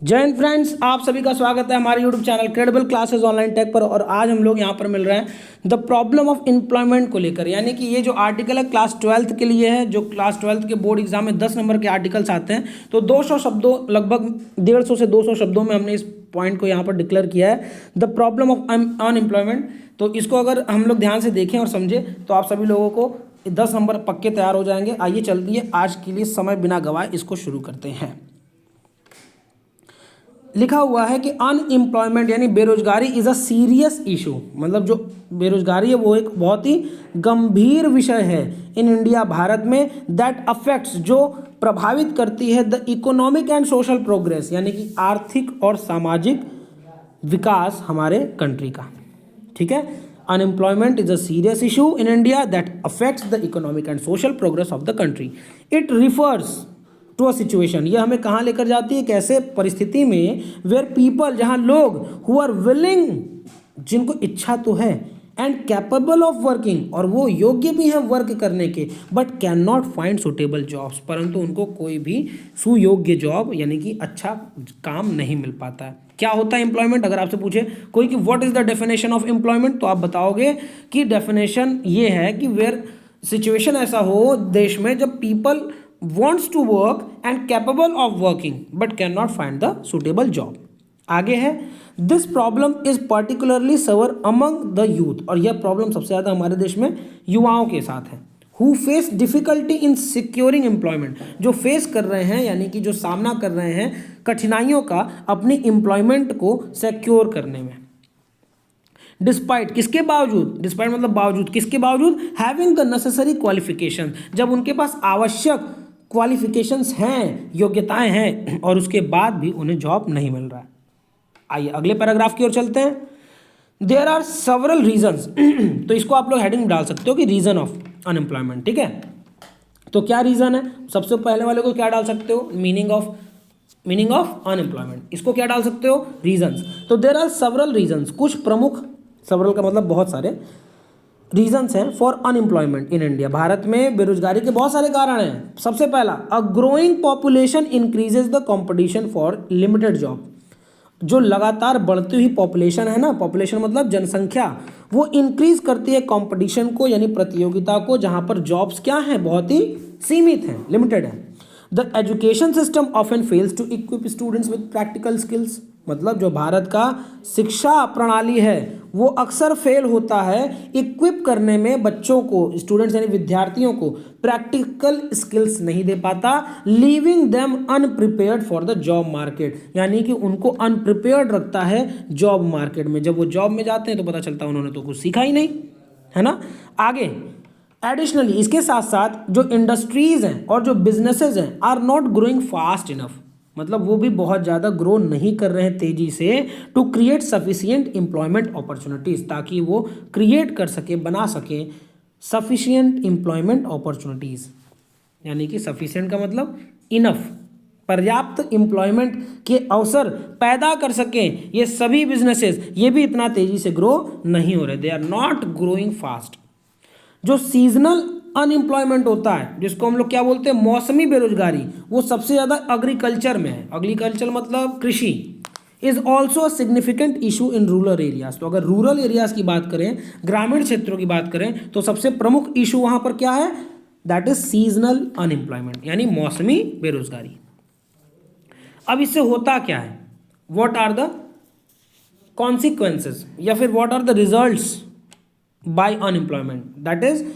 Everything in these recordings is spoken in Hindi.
जय हिंद फ्रेंड्स, आप सभी का स्वागत है हमारे YouTube channel credible classes online tech पर। और आज हम लोग यहाँ पर मिल रहे हैं द प्रॉब्लम ऑफ एम्प्लॉयमेंट को लेकर। यानी कि ये जो आर्टिकल है क्लास 12th के लिए है, जो क्लास 12th के बोर्ड एग्जाम में 10 नंबर के आर्टिकल्स आते हैं। तो 200 शब्दों, लगभग 150 से 200 शब्दों में हमने इस पॉइंट को यहाँ पर डिक्लेयर किया है, द प्रॉब्लम ऑफ अनएम्प्लॉयमेंट। तो इसको अगर हम लोग ध्यान से देखें और समझें तो आप सभी लोगों को 10 नंबर पक्के तैयार हो जाएंगे। आइए चलती आज के लिए समय बिना गवाए इसको शुरू करते हैं। लिखा हुआ है कि अनएम्प्लॉयमेंट यानी बेरोजगारी इज़ अ सीरियस इशू। मतलब जो बेरोजगारी है वो एक बहुत ही गंभीर विषय है इन इंडिया, भारत में, दैट अफेक्ट्स, जो प्रभावित करती है the economic and social progress, यानी कि आर्थिक और सामाजिक विकास हमारे कंट्री का। ठीक है, unemployment is a serious issue in India that affects the economic and social progress of the country. It refers to a situation, ये हमें कहाँ लेकर जाती है, कैसे परिस्थिति में, वेयर पीपल, जहाँ लोग, हु आर विलिंग, जिनको इच्छा तो है, एंड कैपेबल ऑफ वर्किंग, और वो योग्य भी हैं वर्क करने के, but can not find suitable jobs, परंतु उनको कोई भी सुयोग्य जॉब यानी कि अच्छा काम नहीं मिल पाता है। क्या होता है एम्प्लॉयमेंट? अगर आपसे पूछे कोई कि what is the definition of employment, तो आप बताओगे कि डेफिनेशन ये है कि वेयर सिचुएशन ऐसा हो देश में जब people wants to work and capable of working but cannot find the suitable job। आगे है, this problem is particularly severe among the youth, और यह प्रॉब्लम सबसे ज़्यादा हमारे देश में युवाओं के साथ है। who face difficulty in securing employment, जो फेस कर रहे हैं यानी कि जो सामना कर रहे हैं कठिनाइयों का अपनी एम्प्लॉयमेंट को सिक्योर करने में। डिस्पाइट, किसके बावजूद, डिस्पाइट मतलब बावजूद, किसके बावजूद, हैविंग द नेसेसरी क्वालिफिकेशन, जब उनके पास आवश्यक क्वालिफिकेशंस हैं, योग्यताएं हैं, और उसके बाद भी उन्हें जॉब नहीं मिल रहा है। आइए अगले पैराग्राफ की ओर चलते हैं। देयर आर सेवरल रीजंस, तो इसको आप लोग हेडिंग डाल सकते हो कि रीजन ऑफ अनएम्प्लॉयमेंट। ठीक है, तो क्या रीजन है? सबसे पहले वाले को क्या डाल सकते हो, मीनिंग ऑफ अनएम्प्लॉयमेंट, इसको क्या डाल सकते हो, रीजंस। तो देयर आर सेवरल रीजंस, कुछ प्रमुख, सेवरल का मतलब बहुत सारे, रीजंस हैं for unemployment in India. Bharat में बेरोजगारी के बहुत सारे कारण हैं। सबसे पहला, a growing population increases the competition for limited job. जो लगातार बढ़ती हुई पॉपुलेशन है ना, पॉपुलेशन मतलब जनसंख्या, वो इंक्रीज करती है कंपटीशन को यानी प्रतियोगिता को, जहां पर जॉब्स क्या हैं, बहुत ही सीमित हैं, लिमिटेड है। The education system often fails to equip students with practical skills, मतलब जो भारत का शिक्षा प्रणाली है वो अक्सर फेल होता है इक्विप करने में, बच्चों को, स्टूडेंट्स यानी विद्यार्थियों को प्रैक्टिकल स्किल्स नहीं दे पाता, leaving them अनप्रिपेयर्ड for the job market, यानी कि उनको अनप्रिपेयर्ड रखता है जॉब मार्केट में। जब वो जॉब में जाते हैं तो पता चलता है उन्होंने तो कुछ सीखा ही नहीं, है ना। आगे, एडिशनली, इसके साथ साथ जो इंडस्ट्रीज हैं और जो बिजनेसेस हैं are not growing fast enough, मतलब वो भी बहुत ज़्यादा ग्रो नहीं कर रहे हैं तेजी से, to create sufficient employment opportunities, ताकि वो क्रिएट कर सके, बना सके सफिशियंट एम्प्लॉयमेंट अपॉर्चुनिटीज़, यानी कि सफिशियंट का मतलब इनफ, पर्याप्त एम्प्लॉयमेंट के अवसर पैदा कर सकें ये सभी बिजनेसेस, ये भी इतना तेजी से ग्रो नहीं हो रहे, they are not growing fast. जो सीजनल अनएम्प्लॉयमेंट होता है, जिसको हम लोग क्या बोलते हैं, मौसमी बेरोजगारी, वो सबसे ज़्यादा एग्रीकल्चर में है। एग्रीकल्चर मतलब कृषि। Is also significant issue in rural areas, तो अगर रूरल एरियाज की बात करें, ग्रामीण क्षेत्रों की बात करें, तो सबसे प्रमुख इशू वहां पर क्या है, दैट इज सीजनल अनएम्प्लॉयमेंट, यानी मौसमी बेरोजगारी। अब इससे होता क्या है, व्हाट आर द कॉन्सिक्वेंसेज, या फिर what are the results by unemployment, that is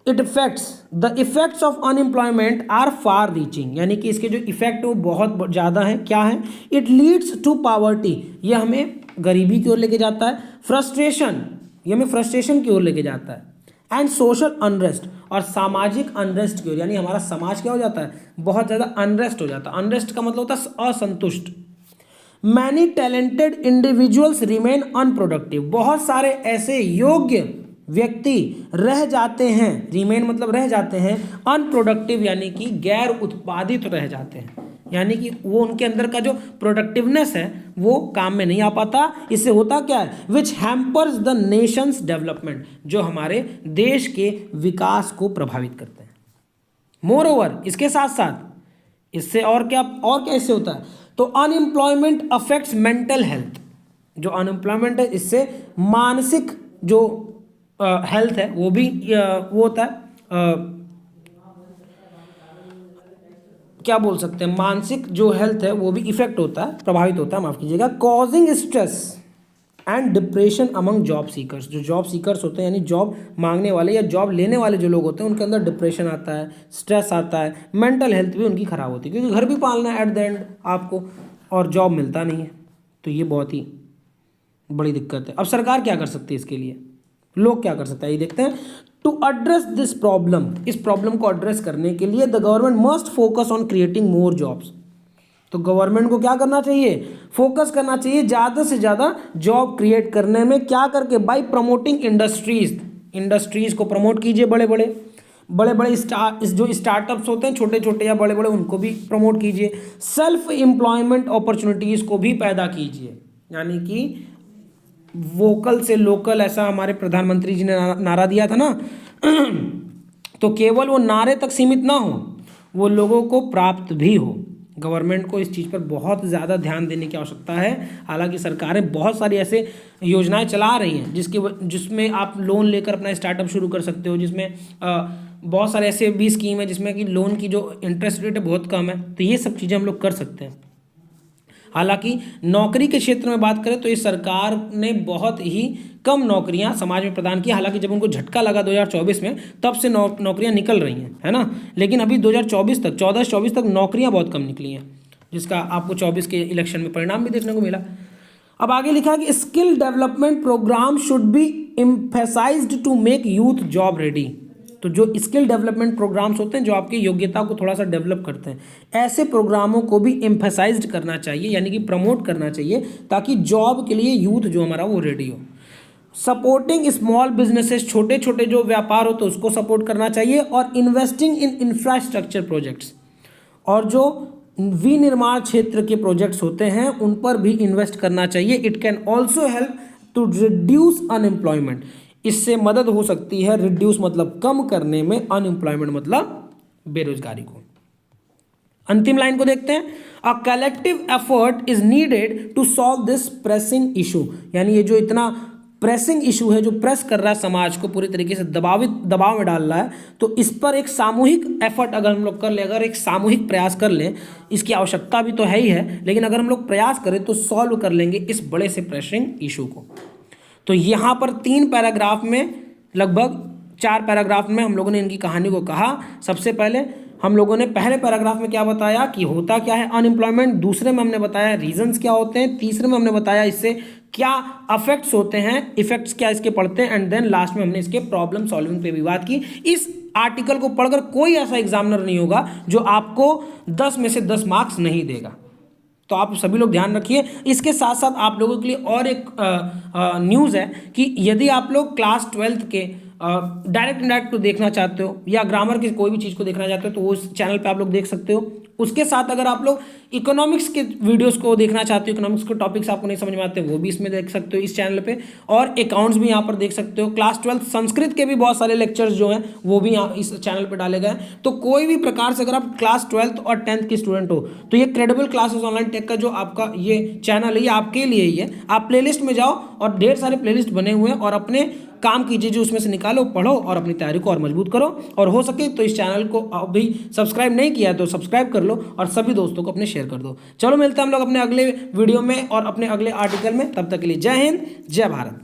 it effects, the effects of unemployment are far reaching, यानी कि इसके जो इफेक्ट वो बहुत ज़्यादा है। क्या है? इट लीड्स टू पॉवर्टी, ये हमें गरीबी की ओर लेके जाता है, फ्रस्ट्रेशन, ये हमें फ्रस्ट्रेशन की ओर लेके जाता है, एंड सोशल अनरेस्ट, और सामाजिक अनरेस्ट की ओर, यानी हमारा समाज क्या हो जाता है, बहुत ज़्यादा अनरेस्ट हो जाता है। अनरेस्ट का मतलब होता है असंतुष्ट। Many talented individuals remain unproductive, बहुत सारे ऐसे योग्य व्यक्ति रह जाते हैं, रिमेन मतलब रह जाते हैं, अनप्रोडक्टिव यानी कि गैर उत्पादित रह जाते हैं, यानी कि वो उनके अंदर का जो प्रोडक्टिवनेस है वो काम में नहीं आ पाता। इससे होता क्या है, विच हैम्पर्स द नेशंस डेवलपमेंट, जो हमारे देश के विकास को प्रभावित करते हैं। मोर ओवर, इसके साथ साथ इससे और क्या इससे होता है, तो अनएम्प्लॉयमेंट अफेक्ट्स मेंटल हेल्थ, जो अनएम्प्लॉयमेंट है इससे मानसिक जो हेल्थ है वो भी वो होता है, क्या बोल सकते हैं, मानसिक जो हेल्थ है वो भी इफेक्ट होता है, प्रभावित होता है, माफ कीजिएगा। Causing stress and depression among job seekers, जो जॉब सीकर्स होते हैं यानी जॉब मांगने वाले या जॉब लेने वाले जो लोग होते हैं उनके अंदर डिप्रेशन आता है, स्ट्रेस आता है, मेंटल हेल्थ भी उनकी खराब होती है, क्योंकि घर भी पालना है एट द एंड आपको, और जॉब मिलता नहीं है, तो ये बहुत ही बड़ी दिक्कत है। अब सरकार क्या कर सकती है इसके लिए, लोग क्या कर सकते हैं, ये देखते हैं। टू एड्रेस दिस प्रॉब्लम, इस प्रॉब्लम को एड्रेस करने के लिए the government must focus on creating more jobs, तो गवर्नमेंट को क्या करना चाहिए, फोकस करना चाहिए ज़्यादा से ज़्यादा जॉब क्रिएट करने में, क्या करके, बाय प्रमोटिंग इंडस्ट्रीज, इंडस्ट्रीज को प्रमोट कीजिए, बड़े बड़े जो स्टार्टअप्स होते हैं छोटे छोटे या बड़े बड़े उनको भी प्रमोट कीजिए, सेल्फ एम्प्लॉयमेंट अपॉर्चुनिटीज़ को भी पैदा कीजिए, यानी कि वोकल से लोकल, ऐसा हमारे प्रधानमंत्री जी ने नारा दिया था ना तो केवल वो नारे तक सीमित ना हो, वो लोगों को प्राप्त भी हो। गवर्नमेंट को इस चीज़ पर बहुत ज़्यादा ध्यान देने की आवश्यकता है। हालांकि सरकारें बहुत सारी ऐसे योजनाएं चला रही हैं जिसमें आप लोन लेकर अपना स्टार्टअप शुरू कर सकते हो, जिसमें बहुत सारे ऐसे भी स्कीम है जिसमें कि लोन की जो इंटरेस्ट रेट है बहुत कम है, तो ये सब चीज़ें हम लोग कर सकते हैं। हालांकि नौकरी के क्षेत्र में बात करें तो इस सरकार ने बहुत ही कम नौकरियां समाज में प्रदान की। हालांकि जब उनको झटका लगा 2024 में तब से नौकरियां निकल रही हैं, है ना, लेकिन अभी 2024 तक 14-24 तक नौकरियां बहुत कम निकली हैं, जिसका आपको 24 के इलेक्शन में परिणाम भी देखने को मिला। अब आगे लिखा है कि skill development programme should be emphasised to make youth job ready, तो जो स्किल डेवलपमेंट प्रोग्राम्स होते हैं जो आपकी योग्यता को थोड़ा सा डेवलप करते हैं, ऐसे प्रोग्रामों को भी एम्फेसाइज्ड करना चाहिए, यानी कि प्रमोट करना चाहिए, ताकि जॉब के लिए यूथ जो हमारा वो रेडी हो। सपोर्टिंग स्मॉल बिजनेसेस, छोटे छोटे जो व्यापार होते हैं उसको सपोर्ट करना चाहिए, और इन्वेस्टिंग इन इंफ्रास्ट्रक्चर प्रोजेक्ट्स, और जो विनिर्माण क्षेत्र के प्रोजेक्ट्स होते हैं उन पर भी इन्वेस्ट करना चाहिए। It can also help to reduce unemployment, इससे मदद हो सकती है, रिड्यूस मतलब कम करने में, अनएम्प्लॉयमेंट मतलब बेरोजगारी को। अंतिम लाइन को देखते हैं, a collective effort is needed to solve this pressing issue, यानी ये जो इतना प्रेसिंग इशू है जो प्रेस कर रहा है समाज को, पूरी तरीके से दबाव में डाल रहा है, तो इस पर एक सामूहिक एफर्ट अगर हम लोग कर ले, अगर एक सामूहिक प्रयास कर लें, इसकी आवश्यकता भी तो है ही है, लेकिन अगर हम लोग प्रयास करें तो सॉल्व कर लेंगे इस बड़े से प्रेसिंग इशू को। तो यहाँ पर 3 पैराग्राफ में, लगभग 4 पैराग्राफ में हम लोगों ने इनकी कहानी को कहा। सबसे पहले हम लोगों ने पहले पैराग्राफ में क्या बताया कि होता क्या है अनएम्प्लॉयमेंट, दूसरे में हमने बताया रीजंस क्या होते हैं, तीसरे में हमने बताया इससे क्या अफेक्ट्स होते हैं, इफेक्ट्स क्या इसके पड़ते हैं, एंड देन लास्ट में हमने इसके प्रॉब्लम सॉल्विंग पे भी बात की। इस आर्टिकल को पढ़कर कोई ऐसा एग्जामिनर नहीं होगा जो आपको 10 में से 10 मार्क्स नहीं देगा, तो आप सभी लोग ध्यान रखिए। इसके साथ साथ आप लोगों के लिए और एक न्यूज़ है कि यदि आप लोग क्लास 12th के डायरेक्ट इंडायरेक्ट को देखना चाहते हो या ग्रामर की कोई भी चीज़ को देखना चाहते हो तो वो इस चैनल पे आप लोग देख सकते हो। उसके साथ अगर आप लोग इकोनॉमिक्स के वीडियोस को देखना चाहते हो, इकोनॉमिक्स के टॉपिक्स आपको नहीं समझ में आते वो भी इसमें देख सकते हो इस चैनल पे, और अकाउंट्स भी यहाँ पर देख सकते हो। क्लास 12th संस्कृत के भी बहुत सारे लेक्चर्स जो हैं वो भी यहाँ इस चैनल पर डाले गए हैं। तो कोई भी प्रकार से अगर आप क्लास 12th और 10th के स्टूडेंट हो तो ये क्रेडिबल क्लासेस ऑनलाइन टेक का जो आपका ये चैनल है ये आपके लिए ही है। आप प्लेलिस्ट में जाओ और ढेर सारे प्लेलिस्ट बने हुए हैं और अपने काम कीजिए, जो उसमें से निकालो, पढ़ो और अपनी तैयारी को और मजबूत करो। और हो सके तो इस चैनल को अभी सब्सक्राइब नहीं किया है तो सब्सक्राइब कर लो और सभी दोस्तों को अपने शेयर कर दो। चलो मिलते हैं हम लोग अपने अगले वीडियो में और अपने अगले आर्टिकल में, तब तक के लिए जय हिंद, जय भारत।